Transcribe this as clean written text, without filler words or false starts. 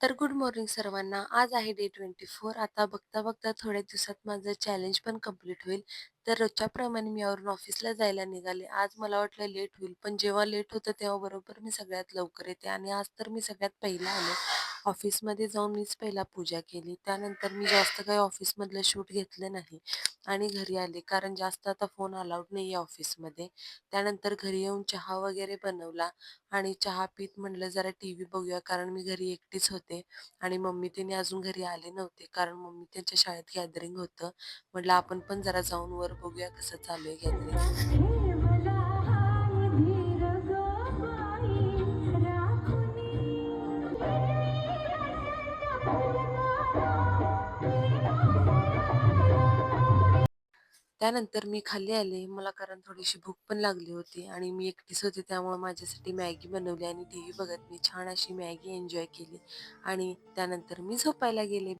तर good morning सर्वांना. आज आहे डे 24. आता बघता-बघता थोड्या दिवसात माझं चॅलेंज पण कंप्लीट होईल. तर रोजच्याप्रमाणे मी आवरून ऑफिसला जायला निघाले. आज मला वाटलं लेट होईल, पण जेव्हा लेट होतं तेव्हा बरोबर मी सगळ्यात लवकर येते आणि आज तर मी सगळ्यात पहिला आले. ऑफिसमध्ये जाऊन मीच पहिला पूजा केली. त्यानंतर मी जास्त काही ऑफिसमधलं शूट घेतलं नाही आणि घरी आले, कारण जास्त आता फोन अलाउड नाही आहे ऑफिसमध्ये. त्यानंतर घरी येऊन चहा वगैरे बनवला आणि चहा पीत म्हटलं जरा टीव्ही बघूया, कारण मी घरी एकटीच होते आणि मम्मी तिने अजून घरी आले नव्हते, कारण मम्मी त्यांच्या शाळेत गॅदरिंग होतं. म्हटलं आपण पण जरा जाऊन वर बघूया कसं चालू आहे गॅदरिंग. त्यानंतर मी खाली आले. मला कारण थोडीशी भूक पण लागली होती आणि मी एकटीच होते, त्यामुळे माझ्यासाठी मॅगी बनवली आणि टीव्ही बघत मी छान अशी मॅगी एन्जॉय केली आणि त्यानंतर मी झोपायला गेले.